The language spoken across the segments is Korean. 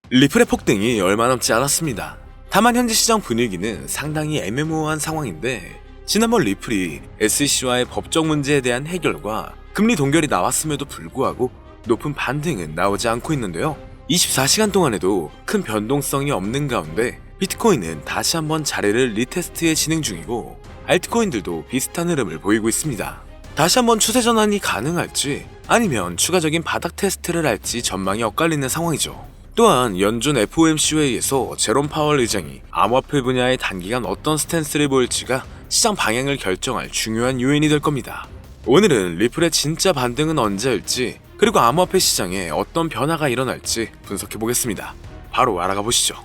리플의 폭등이 얼마 남지 않았습니다. 다만 현재 시장 분위기는 상당히 애매모호한 상황인데, 지난번 리플이 SEC와의 법적 문제에 대한 해결과 금리 동결이 나왔음에도 불구하고 높은 반등은 나오지 않고 있는데요. 24시간 동안에도 큰 변동성이 없는 가운데 비트코인은 다시 한번 자리를 리테스트에 진행 중이고, 알트코인들도 비슷한 흐름을 보이고 있습니다. 다시 한번 추세 전환이 가능할지 아니면 추가적인 바닥 테스트를 할지 전망이 엇갈리는 상황이죠. 또한 연준 FOMC 회의에서 제롬 파월 의장이 암호화폐 분야의 단기간 어떤 스탠스를 보일지가 시장 방향을 결정할 중요한 요인이 될 겁니다. 오늘은 리플의 진짜 반등은 언제일지, 그리고 암호화폐 시장에 어떤 변화가 일어날지 분석해 보겠습니다. 바로 알아가 보시죠.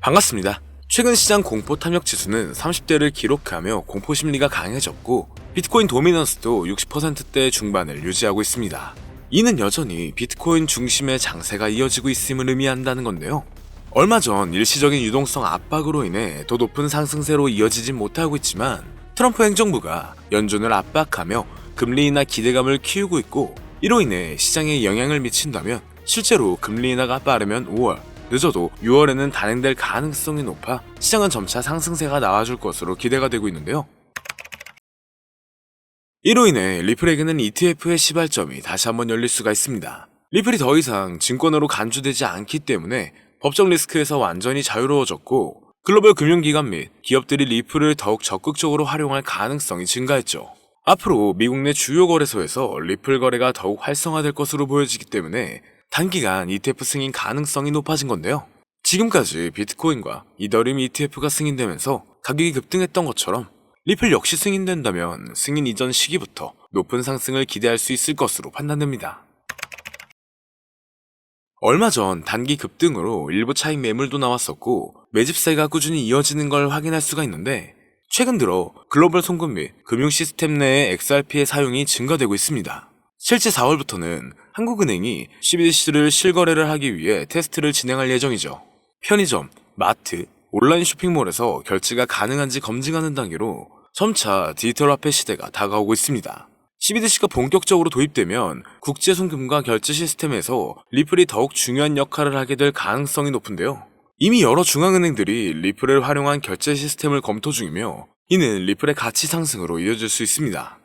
반갑습니다. 최근 시장 공포 탐욕 지수는 30대를 기록하며 공포 심리가 강해졌고, 비트코인 도미넌스도 60%대 중반을 유지하고 있습니다. 이는 여전히 비트코인 중심의 장세가 이어지고 있음을 의미한다는 건데요. 얼마 전 일시적인 유동성 압박으로 인해 더 높은 상승세로 이어지진 못하고 있지만, 트럼프 행정부가 연준을 압박하며 금리 인하 기대감을 키우고 있고, 이로 인해 시장에 영향을 미친다면 실제로 금리 인하가 빠르면 5월, 늦어도 6월에는 단행될 가능성이 높아 시장은 점차 상승세가 나와줄 것으로 기대가 되고 있는데요. 이로 인해 리플에게는 ETF의 시발점이 다시 한번 열릴 수가 있습니다. 리플이 더 이상 증권으로 간주되지 않기 때문에 법적 리스크에서 완전히 자유로워졌고, 글로벌 금융기관 및 기업들이 리플을 더욱 적극적으로 활용할 가능성이 증가했죠. 앞으로 미국 내 주요 거래소에서 리플 거래가 더욱 활성화될 것으로 보여지기 때문에 단기간 ETF 승인 가능성이 높아진 건데요. 지금까지 비트코인과 이더리움 ETF가 승인되면서 가격이 급등했던 것처럼 리플 역시 승인된다면 승인 이전 시기부터 높은 상승을 기대할 수 있을 것으로 판단됩니다. 얼마 전 단기 급등으로 일부 차익 매물도 나왔었고, 매집세가 꾸준히 이어지는 걸 확인할 수가 있는데, 최근 들어 글로벌 송금 및 금융 시스템 내의 XRP의 사용이 증가되고 있습니다. 실제 4월부터는 한국은행이 CBDC를 실거래를 하기 위해 테스트를 진행할 예정이죠. 편의점, 마트, 온라인 쇼핑몰에서 결제가 가능한지 검증하는 단계로 점차 디지털 화폐 시대가 다가오고 있습니다. CBDC가 본격적으로 도입되면 국제 송금과 결제 시스템에서 리플이 더욱 중요한 역할을 하게 될 가능성이 높은데요. 이미 여러 중앙은행들이 리플을 활용한 결제 시스템을 검토 중이며, 이는 리플의 가치 상승으로 이어질 수 있습니다.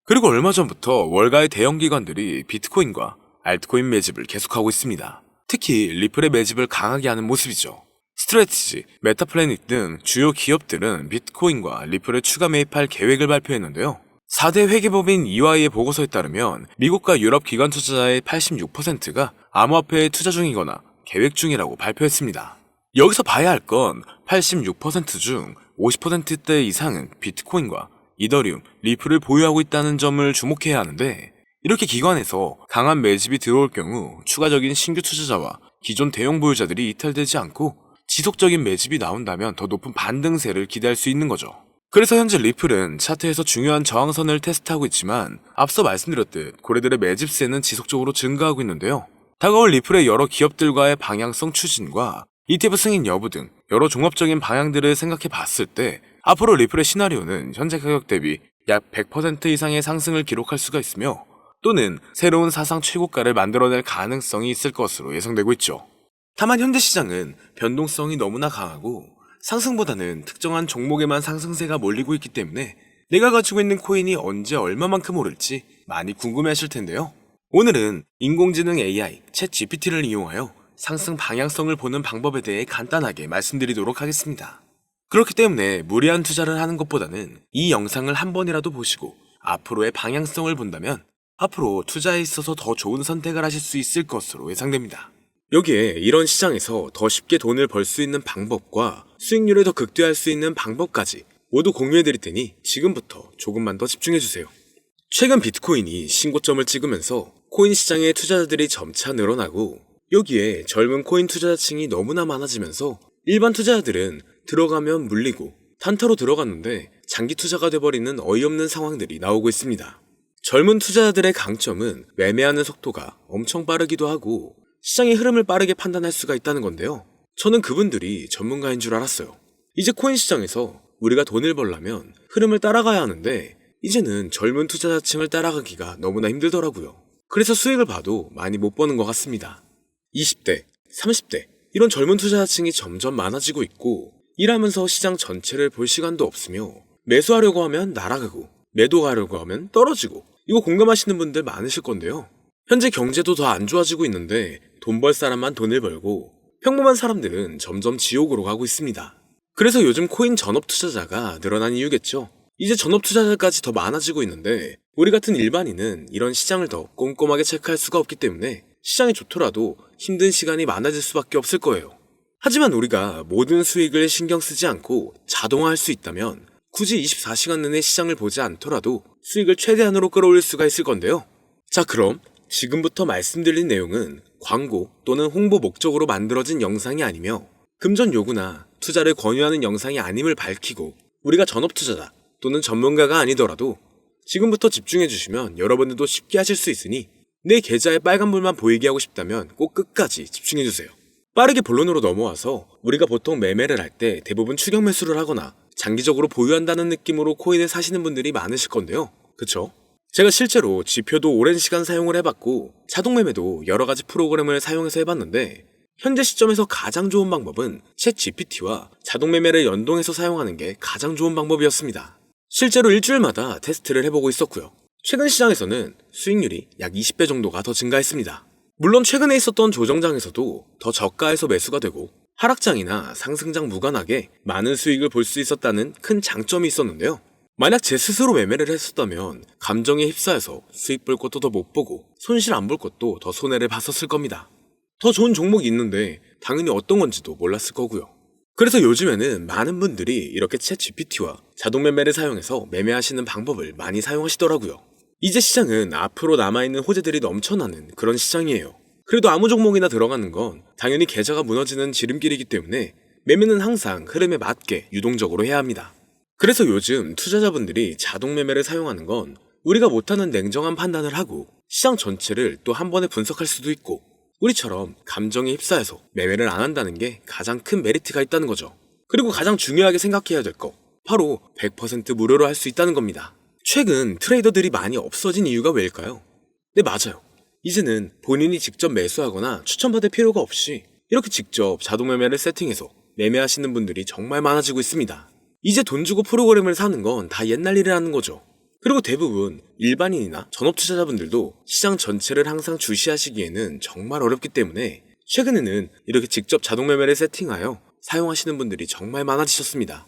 그리고 얼마 전부터 월가의 대형 기관들이 비트코인과 알트코인 매집을 계속하고 있습니다. 특히 리플의 매집을 강하게 하는 모습이죠. 스트래티지, 메타플래닛 등 주요 기업들은 비트코인과 리플을 추가 매입할 계획을 발표했는데요. 4대 회계법인 EY의 보고서에 따르면 미국과 유럽 기관 투자자의 86%가 암호화폐에 투자 중이거나 계획 중이라고 발표했습니다. 여기서 봐야 할 건 86% 중 50%대 이상은 비트코인과 이더리움, 리플을 보유하고 있다는 점을 주목해야 하는데, 이렇게 기관에서 강한 매집이 들어올 경우 추가적인 신규 투자자와 기존 대형 보유자들이 이탈되지 않고 지속적인 매집이 나온다면 더 높은 반등세를 기대할 수 있는 거죠. 그래서 현재 리플은 차트에서 중요한 저항선을 테스트하고 있지만, 앞서 말씀드렸듯 고래들의 매집세는 지속적으로 증가하고 있는데요. 다가올 리플의 여러 기업들과의 방향성 추진과 ETF 승인 여부 등 여러 종합적인 방향들을 생각해 봤을 때, 앞으로 리플의 시나리오는 현재 가격 대비 약 100% 이상의 상승을 기록할 수가 있으며, 또는 새로운 사상 최고가를 만들어낼 가능성이 있을 것으로 예상되고 있죠. 다만 현재 시장은 변동성이 너무나 강하고 상승보다는 특정한 종목에만 상승세가 몰리고 있기 때문에 내가 가지고 있는 코인이 언제 얼마만큼 오를지 많이 궁금해하실 텐데요. 오늘은 인공지능 AI, 챗 GPT를 이용하여 상승 방향성을 보는 방법에 대해 간단하게 말씀드리도록 하겠습니다. 그렇기 때문에 무리한 투자를 하는 것보다는 이 영상을 한 번이라도 보시고 앞으로의 방향성을 본다면 앞으로 투자에 있어서 더 좋은 선택을 하실 수 있을 것으로 예상됩니다. 여기에 이런 시장에서 더 쉽게 돈을 벌 수 있는 방법과 수익률을 더 극대화할 수 있는 방법까지 모두 공유해드릴 테니 지금부터 조금만 더 집중해주세요. 최근 비트코인이 신고점을 찍으면서 코인 시장의 투자자들이 점차 늘어나고, 여기에 젊은 코인 투자자층이 너무나 많아지면서 일반 투자자들은 들어가면 물리고 단타로 들어갔는데 장기 투자가 돼버리는 어이없는 상황들이 나오고 있습니다. 젊은 투자자들의 강점은 매매하는 속도가 엄청 빠르기도 하고 시장의 흐름을 빠르게 판단할 수가 있다는 건데요. 저는 그분들이 전문가인 줄 알았어요. 이제 코인 시장에서 우리가 돈을 벌려면 흐름을 따라가야 하는데 이제는 젊은 투자자층을 따라가기가 너무나 힘들더라고요. 그래서 수익을 봐도 많이 못 버는 것 같습니다. 20대, 30대 이런 젊은 투자자층이 점점 많아지고 있고 일하면서 시장 전체를 볼 시간도 없으며 매수하려고 하면 날아가고 매도하려고 하면 떨어지고 이거 공감하시는 분들 많으실 건데요. 현재 경제도 더 안 좋아지고 있는데 돈 벌 사람만 돈을 벌고 평범한 사람들은 점점 지옥으로 가고 있습니다. 그래서 요즘 코인 전업 투자자가 늘어난 이유겠죠. 이제 전업 투자자까지 더 많아지고 있는데 우리 같은 일반인은 이런 시장을 더 꼼꼼하게 체크할 수가 없기 때문에 시장이 좋더라도 힘든 시간이 많아질 수밖에 없을 거예요. 하지만 우리가 모든 수익을 신경 쓰지 않고 자동화할 수 있다면 굳이 24시간 내내 시장을 보지 않더라도 수익을 최대한으로 끌어올릴 수가 있을 건데요. 자, 그럼 지금부터 말씀드린 내용은 광고 또는 홍보 목적으로 만들어진 영상이 아니며 금전 요구나 투자를 권유하는 영상이 아님을 밝히고 우리가 전업 투자자 또는 전문가가 아니더라도 지금부터 집중해 주시면 여러분들도 쉽게 하실 수 있으니 내 계좌에 빨간불만 보이게 하고 싶다면 꼭 끝까지 집중해 주세요. 빠르게 본론으로 넘어와서 우리가 보통 매매를 할 때 대부분 추격 매수를 하거나 장기적으로 보유한다는 느낌으로 코인을 사시는 분들이 많으실 건데요. 그쵸? 제가 실제로 지표도 오랜 시간 사용을 해봤고 자동 매매도 여러 가지 프로그램을 사용해서 해봤는데 현재 시점에서 가장 좋은 방법은 챗 GPT와 자동 매매를 연동해서 사용하는 게 가장 좋은 방법이었습니다. 실제로 일주일마다 테스트를 해보고 있었고요. 최근 시장에서는 수익률이 약 20배 정도가 더 증가했습니다. 물론 최근에 있었던 조정장에서도 더 저가에서 매수가 되고 하락장이나 상승장 무관하게 많은 수익을 볼 수 있었다는 큰 장점이 있었는데요. 만약 제 스스로 매매를 했었다면 감정에 휩싸여서 수익 볼 것도 더 못 보고 손실 안 볼 것도 더 손해를 봤었을 겁니다. 더 좋은 종목이 있는데 당연히 어떤 건지도 몰랐을 거고요. 그래서 요즘에는 많은 분들이 이렇게 챗 GPT와 자동 매매를 사용해서 매매하시는 방법을 많이 사용하시더라고요. 이제 시장은 앞으로 남아있는 호재들이 넘쳐나는 그런 시장이에요. 그래도 아무 종목이나 들어가는 건 당연히 계좌가 무너지는 지름길이기 때문에 매매는 항상 흐름에 맞게 유동적으로 해야 합니다. 그래서 요즘 투자자분들이 자동 매매를 사용하는 건 우리가 못하는 냉정한 판단을 하고 시장 전체를 또 한 번에 분석할 수도 있고 우리처럼 감정에 휩싸여서 매매를 안 한다는 게 가장 큰 메리트가 있다는 거죠. 그리고 가장 중요하게 생각해야 될 거 바로 100% 무료로 할 수 있다는 겁니다. 최근 트레이더들이 많이 없어진 이유가 왜일까요? 네, 맞아요. 이제는 본인이 직접 매수하거나 추천받을 필요가 없이 이렇게 직접 자동 매매를 세팅해서 매매하시는 분들이 정말 많아지고 있습니다. 이제 돈 주고 프로그램을 사는 건 다 옛날 일이라는 거죠. 그리고 대부분 일반인이나 전업 투자자분들도 시장 전체를 항상 주시하시기에는 정말 어렵기 때문에 최근에는 이렇게 직접 자동 매매를 세팅하여 사용하시는 분들이 정말 많아지셨습니다.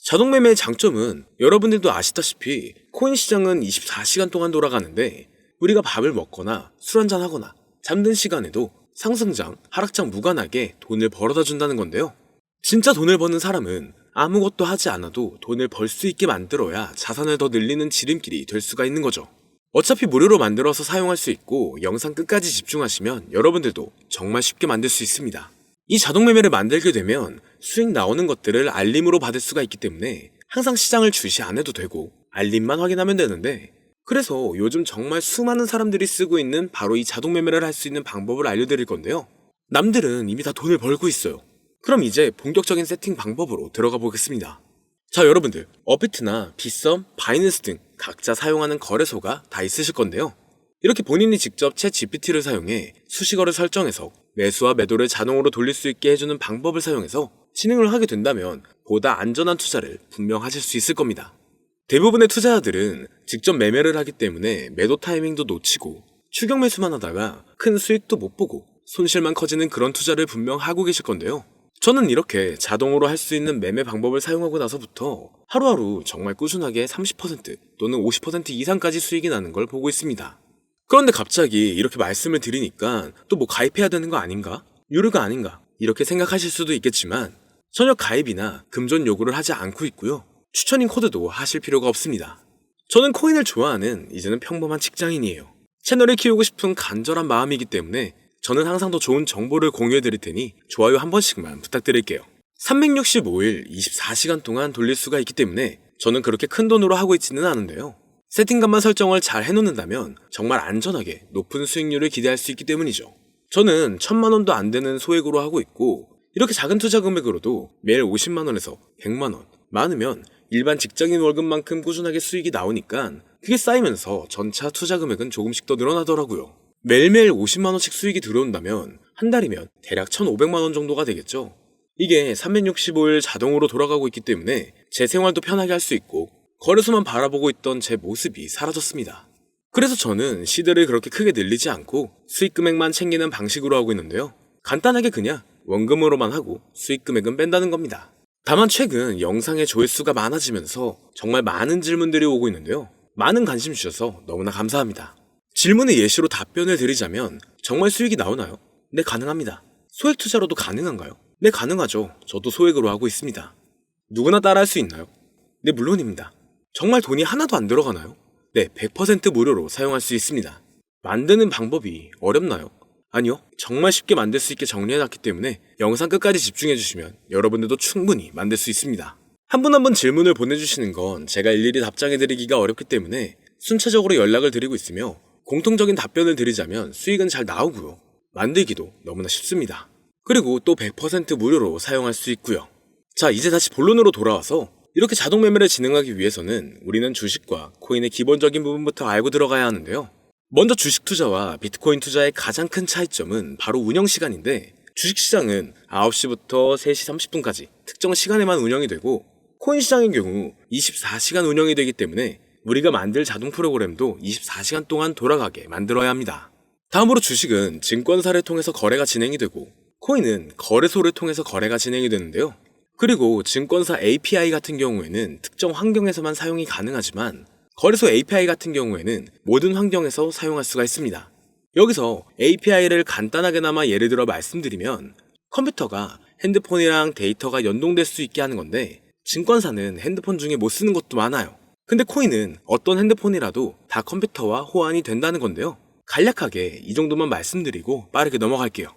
자동 매매의 장점은 여러분들도 아시다시피 코인 시장은 24시간 동안 돌아가는데 우리가 밥을 먹거나 술 한잔 하거나 잠든 시간에도 상승장, 하락장 무관하게 돈을 벌어다 준다는 건데요. 진짜 돈을 버는 사람은 아무것도 하지 않아도 돈을 벌 수 있게 만들어야 자산을 더 늘리는 지름길이 될 수가 있는 거죠. 어차피 무료로 만들어서 사용할 수 있고 영상 끝까지 집중하시면 여러분들도 정말 쉽게 만들 수 있습니다. 이 자동 매매를 만들게 되면 수익 나오는 것들을 알림으로 받을 수가 있기 때문에 항상 시장을 주시 안 해도 되고 알림만 확인하면 되는데 그래서 요즘 정말 수많은 사람들이 쓰고 있는 바로 이 자동 매매를 할 수 있는 방법을 알려드릴 건데요. 남들은 이미 다 돈을 벌고 있어요. 그럼 이제 본격적인 세팅 방법으로 들어가 보겠습니다. 자, 여러분들 업비트나 빗썸, 바이낸스 등 각자 사용하는 거래소가 다 있으실 건데요. 이렇게 본인이 직접 챗 GPT를 사용해 수식어를 설정해서 매수와 매도를 자동으로 돌릴 수 있게 해주는 방법을 사용해서 진행을 하게 된다면 보다 안전한 투자를 분명 하실 수 있을 겁니다. 대부분의 투자자들은 직접 매매를 하기 때문에 매도 타이밍도 놓치고 추격 매수만 하다가 큰 수익도 못 보고 손실만 커지는 그런 투자를 분명 하고 계실 건데요. 저는 이렇게 자동으로 할 수 있는 매매 방법을 사용하고 나서부터 하루하루 정말 꾸준하게 30% 또는 50% 이상까지 수익이 나는 걸 보고 있습니다. 그런데 갑자기 이렇게 말씀을 드리니까 또 뭐 가입해야 되는 거 아닌가? 유료가 아닌가? 이렇게 생각하실 수도 있겠지만 전혀 가입이나 금전 요구를 하지 않고 있고요. 추천인 코드도 하실 필요가 없습니다. 저는 코인을 좋아하는 이제는 평범한 직장인이에요. 채널을 키우고 싶은 간절한 마음이기 때문에 저는 항상 더 좋은 정보를 공유해 드릴 테니 좋아요 한 번씩만 부탁드릴게요. 365일 24시간 동안 돌릴 수가 있기 때문에 저는 그렇게 큰 돈으로 하고 있지는 않은데요. 세팅값만 설정을 잘 해놓는다면 정말 안전하게 높은 수익률을 기대할 수 있기 때문이죠. 저는 1,000만 원도 안 되는 소액으로 하고 있고, 이렇게 작은 투자 금액으로도 매일 50만 원에서 100만 원, 많으면 일반 직장인 월급만큼 꾸준하게 수익이 나오니까 그게 쌓이면서 전차 투자 금액은 조금씩 더 늘어나더라고요. 매일매일 50만 원씩 수익이 들어온다면 한 달이면 대략 1,500만 원 정도가 되겠죠. 이게 365일 자동으로 돌아가고 있기 때문에 제 생활도 편하게 할 수 있고 거래소만 바라보고 있던 제 모습이 사라졌습니다. 그래서 저는 시대를 그렇게 크게 늘리지 않고 수익 금액만 챙기는 방식으로 하고 있는데요. 간단하게 그냥 원금으로만 하고 수익 금액은 뺀다는 겁니다. 다만 최근 영상의 조회수가 많아지면서 정말 많은 질문들이 오고 있는데요. 많은 관심 주셔서 너무나 감사합니다. 질문의 예시로 답변을 드리자면 정말 수익이 나오나요? 네, 가능합니다. 소액 투자로도 가능한가요? 네, 가능하죠. 저도 소액으로 하고 있습니다. 누구나 따라할 수 있나요? 네, 물론입니다. 정말 돈이 하나도 안 들어가나요? 네, 100% 무료로 사용할 수 있습니다. 만드는 방법이 어렵나요? 아니요, 정말 쉽게 만들 수 있게 정리해놨기 때문에 영상 끝까지 집중해주시면 여러분들도 충분히 만들 수 있습니다. 한 분 한 분 질문을 보내주시는 건 제가 일일이 답장해드리기가 어렵기 때문에 순차적으로 연락을 드리고 있으며 공통적인 답변을 드리자면 수익은 잘 나오고요. 만들기도 너무나 쉽습니다. 그리고 또 100% 무료로 사용할 수 있고요. 자, 이제 다시 본론으로 돌아와서 이렇게 자동 매매를 진행하기 위해서는 우리는 주식과 코인의 기본적인 부분부터 알고 들어가야 하는데요. 먼저 주식 투자와 비트코인 투자의 가장 큰 차이점은 바로 운영 시간인데, 주식시장은 9시부터 3시 30분까지 특정 시간에만 운영이 되고, 코인 시장의 경우 24시간 운영이 되기 때문에 우리가 만들 자동 프로그램도 24시간 동안 돌아가게 만들어야 합니다. 다음으로 주식은 증권사를 통해서 거래가 진행이 되고, 코인은 거래소를 통해서 거래가 진행이 되는데요. 그리고 증권사 API 같은 경우에는 특정 환경에서만 사용이 가능하지만 거래소 API 같은 경우에는 모든 환경에서 사용할 수가 있습니다. 여기서 API를 간단하게나마 예를 들어 말씀드리면, 컴퓨터가 핸드폰이랑 데이터가 연동될 수 있게 하는 건데, 증권사는 핸드폰 중에 못 쓰는 것도 많아요. 근데 코인은 어떤 핸드폰이라도 다 컴퓨터와 호환이 된다는 건데요. 간략하게 이 정도만 말씀드리고 빠르게 넘어갈게요.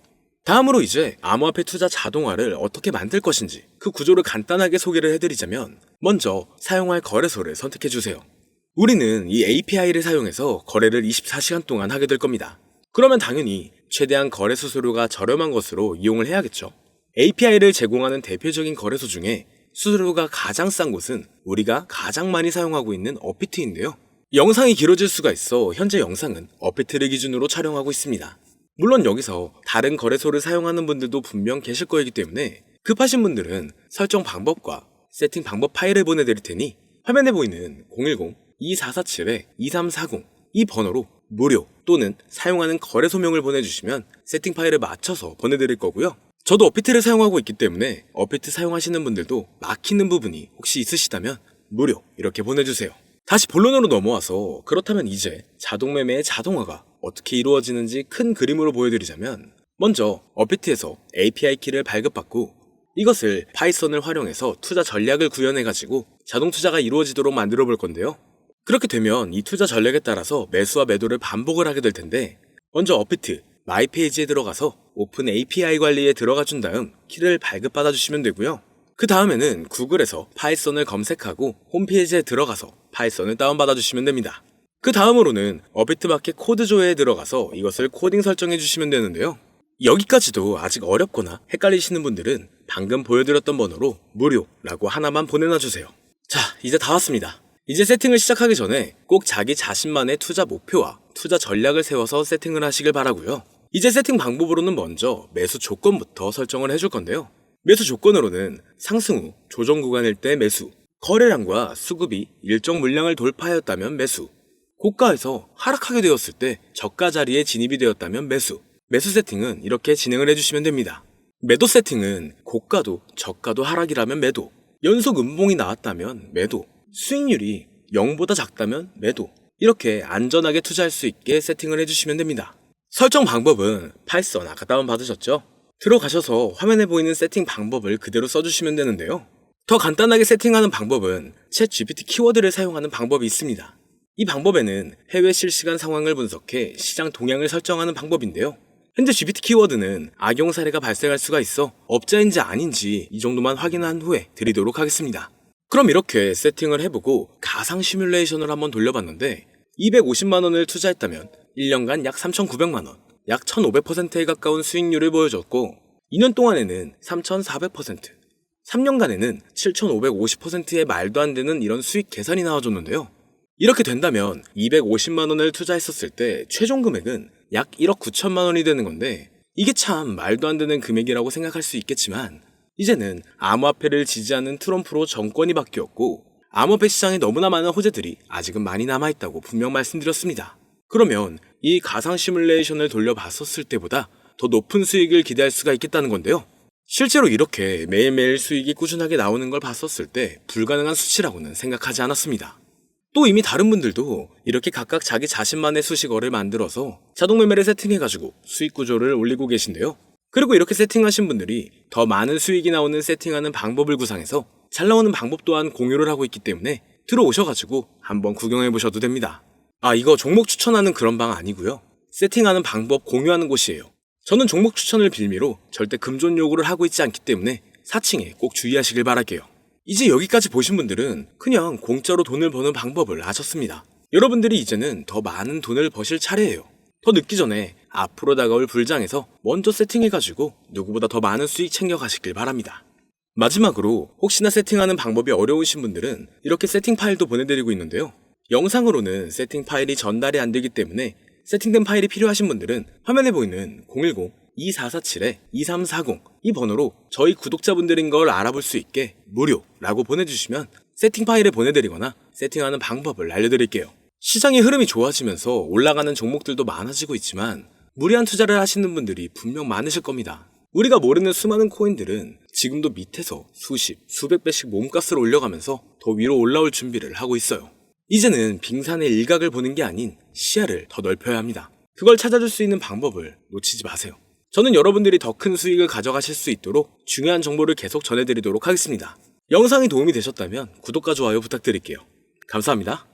다음으로 이제 암호화폐 투자 자동화를 어떻게 만들 것인지 그 구조를 간단하게 소개를 해드리자면, 먼저 사용할 거래소를 선택해주세요. 우리는 이 API를 사용해서 거래를 24시간 동안 하게 될 겁니다. 그러면 당연히 최대한 거래 수수료가 저렴한 것으로 이용을 해야겠죠. API를 제공하는 대표적인 거래소 중에 수수료가 가장 싼 곳은 우리가 가장 많이 사용하고 있는 업비트인데요. 영상이 길어질 수가 있어 현재 영상은 업비트를 기준으로 촬영하고 있습니다. 물론 여기서 다른 거래소를 사용하는 분들도 분명 계실 거이기 때문에 급하신 분들은 설정 방법과 세팅 방법 파일을 보내드릴 테니 화면에 보이는 010-2447-2340 이 번호로 무료 또는 사용하는 거래소명을 보내주시면 세팅 파일을 맞춰서 보내드릴 거고요. 저도 업비트를 사용하고 있기 때문에 업비트 사용하시는 분들도 막히는 부분이 혹시 있으시다면 무료 이렇게 보내주세요. 다시 본론으로 넘어와서, 그렇다면 이제 자동매매의 자동화가 어떻게 이루어지는지 큰 그림으로 보여드리자면, 먼저 업비트에서 API 키를 발급받고 이것을 파이썬을 활용해서 투자 전략을 구현해가지고 자동 투자가 이루어지도록 만들어 볼 건데요. 그렇게 되면 이 투자 전략에 따라서 매수와 매도를 반복을 하게 될 텐데, 먼저 업비트 마이 페이지에 들어가서 오픈 API 관리에 들어가 준 다음 키를 발급받아 주시면 되고요. 그 다음에는 구글에서 파이썬을 검색하고 홈페이지에 들어가서 파이썬을 다운받아 주시면 됩니다. 그 다음으로는 업비트 마켓 코드 조회에 들어가서 이것을 코딩 설정해 주시면 되는데요. 여기까지도 아직 어렵거나 헷갈리시는 분들은 방금 보여드렸던 번호로 무료라고 하나만 보내놔 주세요. 자, 이제 다 왔습니다. 이제 세팅을 시작하기 전에 꼭 자기 자신만의 투자 목표와 투자 전략을 세워서 세팅을 하시길 바라고요. 이제 세팅 방법으로는 먼저 매수 조건부터 설정을 해줄 건데요. 매수 조건으로는 상승 후 조정 구간일 때 매수, 거래량과 수급이 일정 물량을 돌파하였다면 매수, 고가에서 하락하게 되었을 때 저가 자리에 진입이 되었다면 매수, 매수 세팅은 이렇게 진행을 해주시면 됩니다. 매도 세팅은 고가도 저가도 하락이라면 매도, 연속 음봉이 나왔다면 매도, 수익률이 0보다 작다면 매도, 이렇게 안전하게 투자할 수 있게 세팅을 해주시면 됩니다. 설정 방법은 파이썬 아까 다운받으셨죠? 들어가셔서 화면에 보이는 세팅 방법을 그대로 써주시면 되는데요. 더 간단하게 세팅하는 방법은 챗 GPT 키워드를 사용하는 방법이 있습니다. 이 방법에는 해외 실시간 상황을 분석해 시장 동향을 설정하는 방법인데요. 현재 GPT 키워드는 악용 사례가 발생할 수가 있어 업자인지 아닌지 이 정도만 확인한 후에 드리도록 하겠습니다. 그럼 이렇게 세팅을 해보고 가상 시뮬레이션을 한번 돌려봤는데 250만원을 투자했다면 1년간 약 3,900만원, 약 1500%에 가까운 수익률을 보여줬고 2년 동안에는 3400%, 3년간에는 7550%의 말도 안 되는 이런 수익 계산이 나와줬는데요. 이렇게 된다면 250만 원을 투자했었을 때 최종 금액은 약 1억 9천만 원이 되는 건데 이게 참 말도 안 되는 금액이라고 생각할 수 있겠지만 이제는 암호화폐를 지지하는 트럼프로 정권이 바뀌었고 암호화폐 시장에 너무나 많은 호재들이 아직은 많이 남아있다고 분명 말씀드렸습니다. 그러면 이 가상 시뮬레이션을 돌려봤었을 때보다 더 높은 수익을 기대할 수가 있겠다는 건데요. 실제로 이렇게 매일매일 수익이 꾸준하게 나오는 걸 봤었을 때 불가능한 수치라고는 생각하지 않았습니다. 또 이미 다른 분들도 이렇게 각각 자기 자신만의 수식어를 만들어서 자동 매매를 세팅해가지고 수익 구조를 올리고 계신데요. 그리고 이렇게 세팅하신 분들이 더 많은 수익이 나오는 세팅하는 방법을 구상해서 잘 나오는 방법 또한 공유를 하고 있기 때문에 들어오셔가지고 한번 구경해보셔도 됩니다. 이거 종목 추천하는 그런 방 아니고요. 세팅하는 방법 공유하는 곳이에요. 저는 종목 추천을 빌미로 절대 금전 요구를 하고 있지 않기 때문에 사칭에 꼭 주의하시길 바랄게요. 이제 여기까지 보신 분들은 그냥 공짜로 돈을 버는 방법을 아셨습니다. 여러분들이 이제는 더 많은 돈을 버실 차례예요. 더 늦기 전에 앞으로 다가올 불장에서 먼저 세팅해가지고 누구보다 더 많은 수익 챙겨가시길 바랍니다. 마지막으로 혹시나 세팅하는 방법이 어려우신 분들은 이렇게 세팅 파일도 보내드리고 있는데요. 영상으로는 세팅 파일이 전달이 안 되기 때문에 세팅된 파일이 필요하신 분들은 화면에 보이는 010-2447-2340 이 번호로 저희 구독자분들인 걸 알아볼 수 있게 무료라고 보내주시면 세팅 파일을 보내드리거나 세팅하는 방법을 알려드릴게요. 시장의 흐름이 좋아지면서 올라가는 종목들도 많아지고 있지만 무리한 투자를 하시는 분들이 분명 많으실 겁니다. 우리가 모르는 수많은 코인들은 지금도 밑에서 수십, 수백 배씩 몸값을 올려가면서 더 위로 올라올 준비를 하고 있어요. 이제는 빙산의 일각을 보는 게 아닌 시야를 더 넓혀야 합니다. 그걸 찾아줄 수 있는 방법을 놓치지 마세요. 저는 여러분들이 더 큰 수익을 가져가실 수 있도록 중요한 정보를 계속 전해드리도록 하겠습니다. 영상이 도움이 되셨다면 구독과 좋아요 부탁드릴게요. 감사합니다.